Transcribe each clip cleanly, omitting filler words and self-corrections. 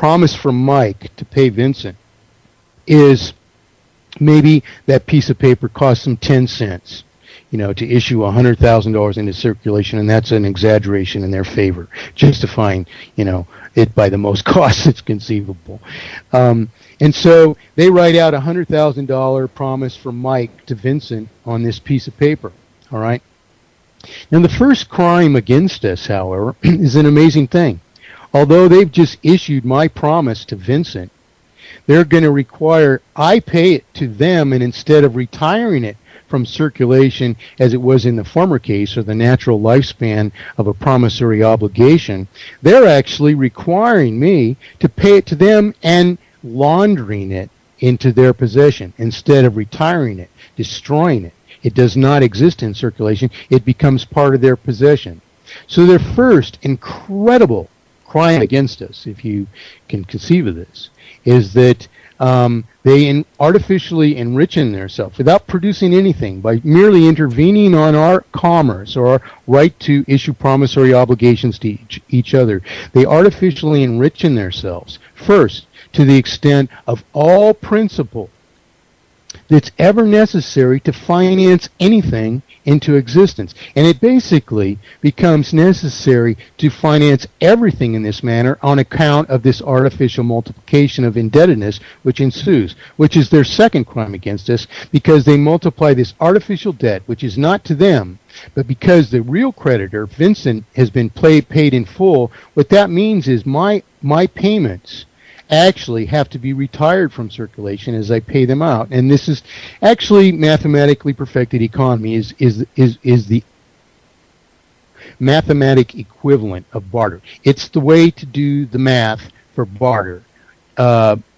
promise from Mike to pay Vincent is maybe that piece of paper costs them 10 cents, to issue $100,000 into circulation, and that's an exaggeration in their favor, justifying, it by the most cost that's conceivable. And so they write out a $100,000 promise from Mike to Vincent on this piece of paper, all right? Now, the first crime against us, however, is an amazing thing. Although they've just issued my promise to Vincent, they're going to require I pay it to them, and instead of retiring it from circulation as it was in the former case, or the natural lifespan of a promissory obligation, they're actually requiring me to pay it to them and laundering it into their possession instead of retiring it, destroying it. It does not exist in circulation. It becomes part of their possession. So their first incredible crime against us, if you can conceive of this, is that they artificially enrichen themselves without producing anything by merely intervening on our commerce or our right to issue promissory obligations to each other. They artificially enrichen themselves, first, to the extent of all principle that's ever necessary to finance anything into existence. And it basically becomes necessary to finance everything in this manner on account of this artificial multiplication of indebtedness which ensues, which is their second crime against us, because they multiply this artificial debt, which is not to them, but because the real creditor, Vincent, has been paid in full. What that means is my payments actually have to be retired from circulation as I pay them out. And this is actually mathematically perfected economy is the mathematic equivalent of barter. It's the way to do the math for barter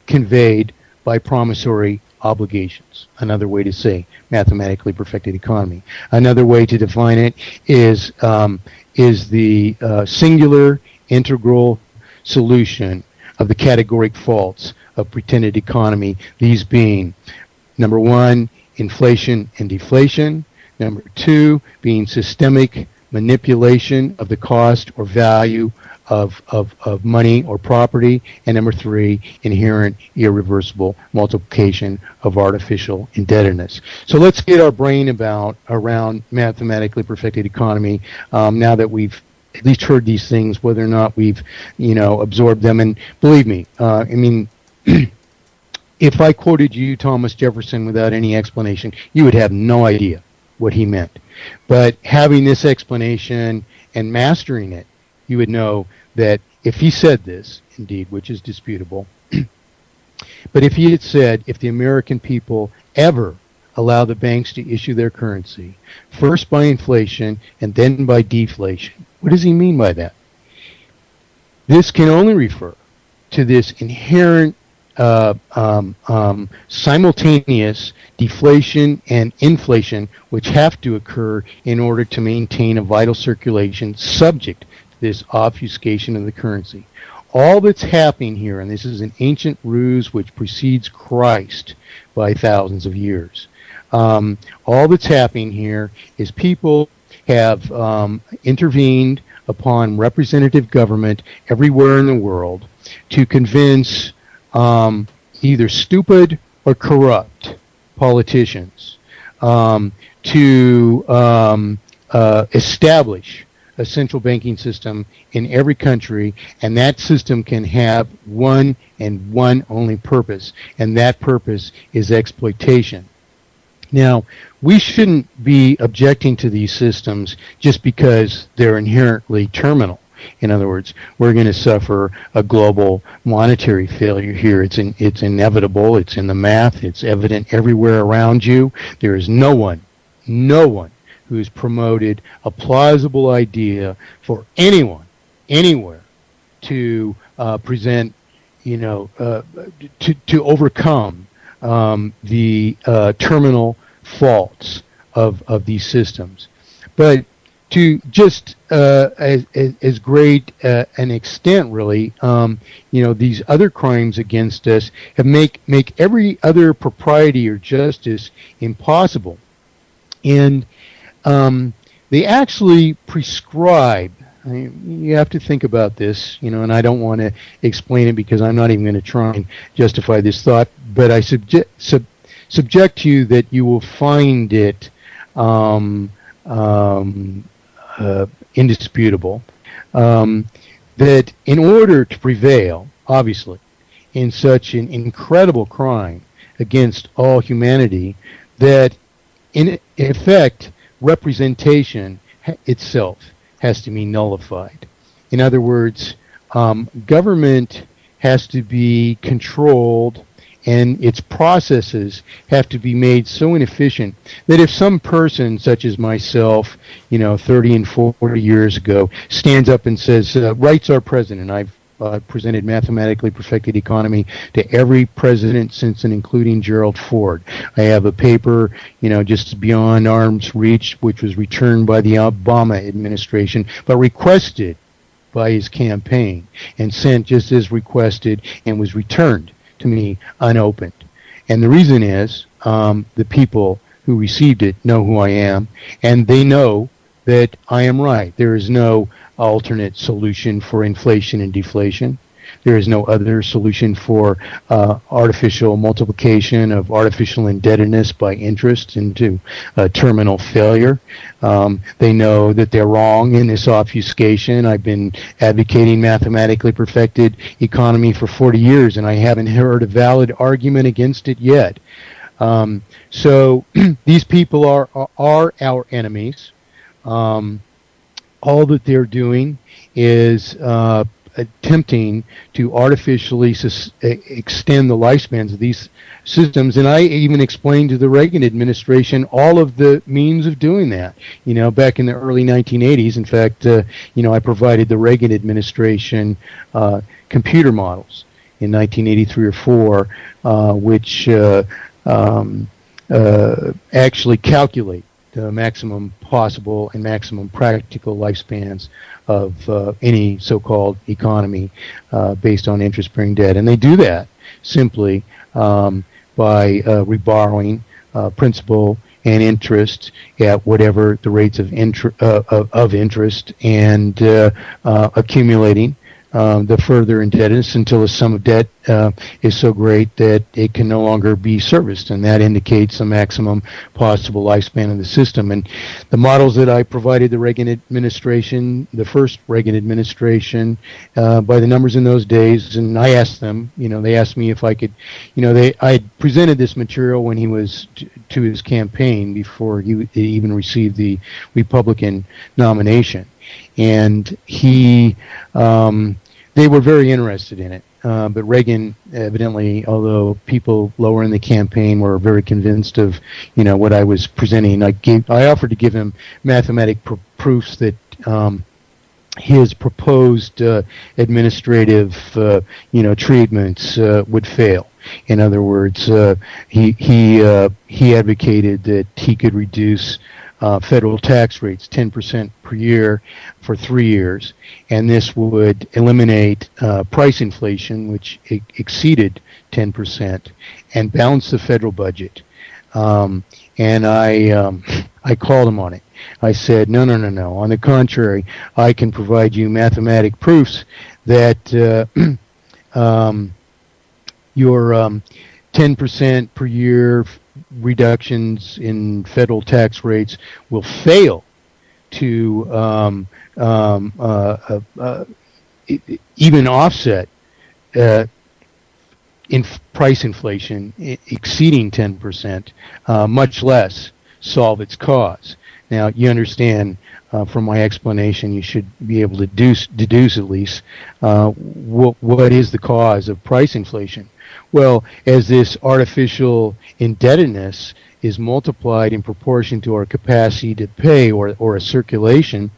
conveyed by promissory obligations. Another way to say mathematically perfected economy. Another way to define it is the singular integral solution of the categoric faults of pretended economy, these being, number one, inflation and deflation, number two, being systemic manipulation of the cost or value of money or property, and number three, inherent irreversible multiplication of artificial indebtedness. So let's get our brain around mathematically perfected economy now that we've at least heard these things, whether or not we've, absorbed them. And believe me, if I quoted you, Thomas Jefferson, without any explanation, you would have no idea what he meant. But having this explanation and mastering it, you would know that if he said this, indeed, which is disputable, but if he had said, if the American people ever allow the banks to issue their currency, first by inflation and then by deflation, what does he mean by that? This can only refer to this inherent simultaneous deflation and inflation which have to occur in order to maintain a vital circulation subject to this obfuscation of the currency. All that's happening here, and this is an ancient ruse which precedes Christ by thousands of years, all that's happening here is people have intervened upon representative government everywhere in the world to convince either stupid or corrupt politicians to establish a central banking system in every country, and that system can have one and one only purpose, and that purpose is exploitation. Now, we shouldn't be objecting to these systems just because they're inherently terminal. In other words, we're going to suffer a global monetary failure here. It's inevitable. It's in the math. It's evident everywhere around you. There is no one who's promoted a plausible idea for anyone, anywhere, to present, to overcome the terminal faults of these systems. But to just as great an extent, really, these other crimes against us have make every other propriety or justice impossible. And they actually prescribe you have to think about this, and I don't want to explain it because I'm not even going to try and justify this thought, but I subject to you that you will find it indisputable that in order to prevail, obviously, in such an incredible crime against all humanity, that in effect representation itself has to be nullified. In other words, government has to be controlled and its processes have to be made so inefficient that if some person such as myself, 30 and 40 years ago, stands up and says, rights are present, and I've presented Mathematically Perfected Economy to every president since and including Gerald Ford. I have a paper, just beyond arm's reach, which was returned by the Obama administration, but requested by his campaign and sent just as requested and was returned to me unopened. And the reason is the people who received it know who I am, and they know that I am right. There is no alternate solution for inflation and deflation. There is no other solution for artificial multiplication of artificial indebtedness by interest into terminal failure. They know that they're wrong in this obfuscation. I've been advocating mathematically perfected economy for 40 years, and I haven't heard a valid argument against it yet. So these people are our enemies. All that they're doing is attempting to artificially extend the lifespans of these systems, and I even explained to the Reagan administration all of the means of doing that. Back in the early 1980s, in fact, I provided the Reagan administration computer models in 1983 or 4, which actually calculate the maximum possible and maximum practical lifespans of any so-called economy based on interest-bearing debt. And they do that simply by reborrowing principal and interest at whatever the rates of interest and accumulating the further indebtedness until the sum of debt is so great that it can no longer be serviced, and that indicates the maximum possible lifespan of the system. And the models that I provided the Reagan administration, the first Reagan administration, by the numbers in those days, and I asked them, they asked me if I could, I had presented this material when he was to his campaign before he even received the Republican nomination, and they were very interested in it. But Reagan, evidently, although people lower in the campaign were very convinced of, what I was presenting, I offered to give him mathematic proofs that his proposed administrative, treatments would fail. In other words, he advocated that he could reduce federal tax rates 10% per year for 3 years, and this would eliminate price inflation, which exceeded 10%, and balance the federal budget. And I called him on it. I said, no. On the contrary, I can provide you mathematic proofs that your 10% per year reductions in federal tax rates will fail to even offset in price inflation exceeding 10%, much less solve its cause. Now, you understand from my explanation, you should be able to deduce at least what is the cause of price inflation. Well, as this artificial indebtedness is multiplied in proportion to our capacity to pay or a circulation,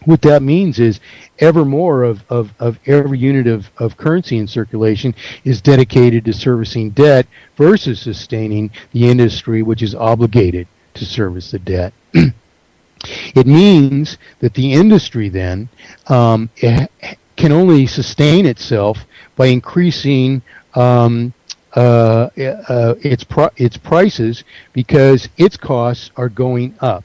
what that means is ever more of every unit of currency in circulation is dedicated to servicing debt versus sustaining the industry which is obligated to service the debt. It means that the industry then can only sustain itself by increasing its prices because its costs are going up.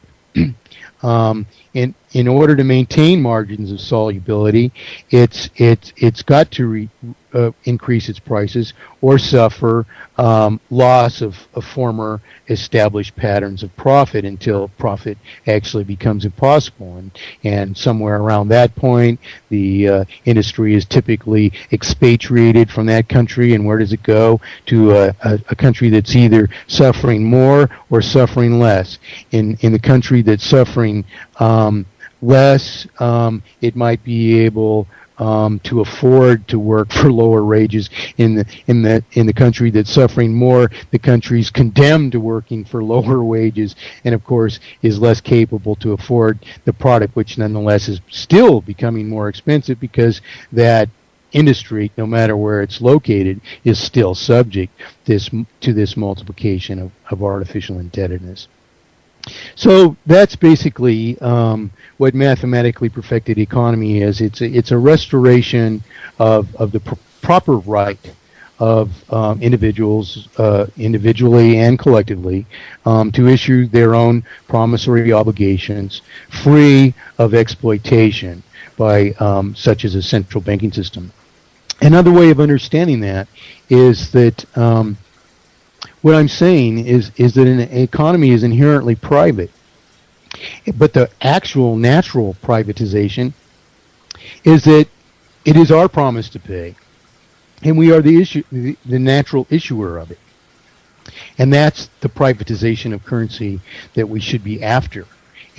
In order to maintain margins of solubility, it's got to increase its prices or suffer loss of former established patterns of profit until profit actually becomes impossible. And somewhere around that point, the industry is typically expatriated from that country. And where does it go? To a country that's either suffering more or suffering less. In the country that's suffering less, it might be able to afford to work for lower wages. In the country that's suffering more, the country's condemned to working for lower wages, and of course is less capable to afford the product, which nonetheless is still becoming more expensive because that industry, no matter where it's located, is still subject to this multiplication of artificial indebtedness. So that's basically what mathematically perfected economy is. It's a restoration of the proper right of individuals, individually and collectively, to issue their own promissory obligations, free of exploitation by such as a central banking system. Another way of understanding that is that what I'm saying is that an economy is inherently private, but the actual natural privatization is that it is our promise to pay, and we are the natural issuer of it, and that's the privatization of currency that we should be after,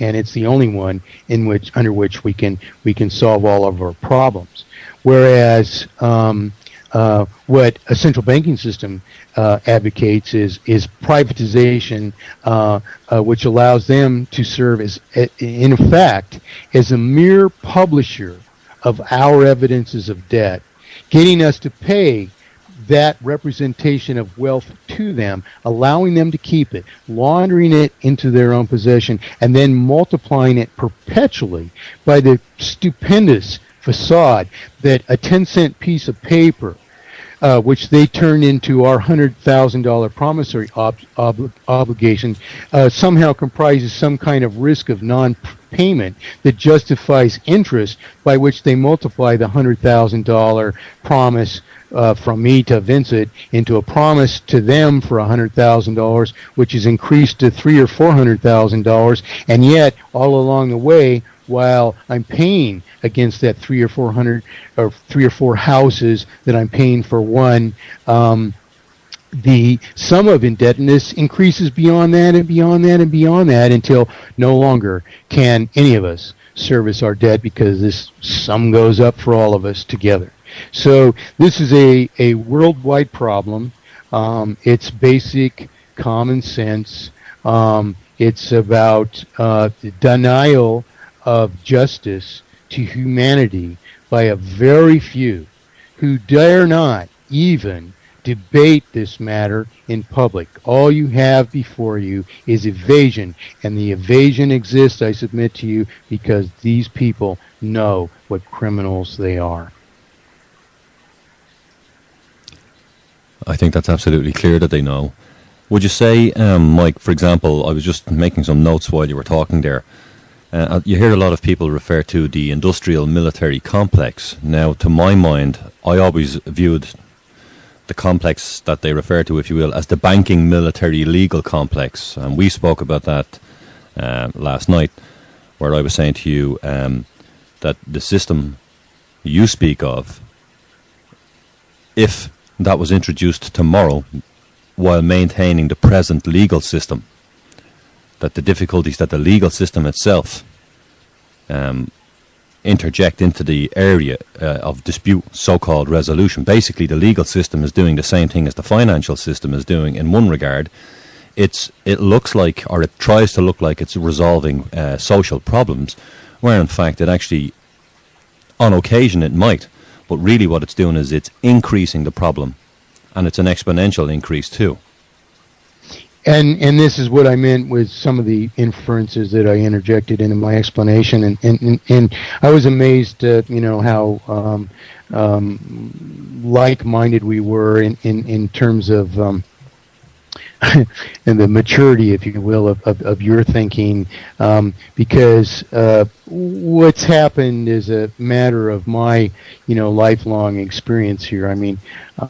and it's the only one under which we can solve all of our problems. Whereas what a central banking system advocates is privatization, which allows them to serve as, in effect, as a mere publisher of our evidences of debt, getting us to pay that representation of wealth to them, allowing them to keep it, laundering it into their own possession, and then multiplying it perpetually by the stupendous facade that a 10-cent piece of paper, which they turn into our $100,000 promissory obligation, somehow comprises some kind of risk of non-payment that justifies interest, by which they multiply the $100,000 promise from me to Vincent into a promise to them for $100,000, which is increased to $300,000 or $400,000, and yet all along the way, while I'm paying against that 300 or 400 or 3 or 4 houses that I'm paying for one, the sum of indebtedness increases beyond that and beyond that and beyond that until no longer can any of us service our debt, because this sum goes up for all of us together. So this is a worldwide problem. It's basic common sense. It's about the denial of justice to humanity by a very few who dare not even debate this matter in public. All you have before you is evasion, and the evasion exists, I submit to you, because these people know what criminals they are. I think that's absolutely clear that they know. Would you say, Mike, for example, I was just making some notes while you were talking there. You hear a lot of people refer to the industrial military complex. Now, to my mind, I always viewed the complex that they refer to, if you will, as the banking military legal complex. And we spoke about that last night, where I was saying to you that the system you speak of, if that was introduced tomorrow while maintaining the present legal system, that the difficulties that the legal system itself interject into the area of dispute, so-called resolution. Basically, the legal system is doing the same thing as the financial system is doing in one regard. It looks like, or it tries to look like, it's resolving social problems, where in fact it actually, on occasion it might, but really what it's doing is it's increasing the problem, and it's an exponential increase too. And this is what I meant with some of the inferences that I interjected into my explanation, and I was amazed at how like-minded we were in terms of and the maturity, if you will, of your thinking, because what's happened is a matter of my, lifelong experience here. I mean,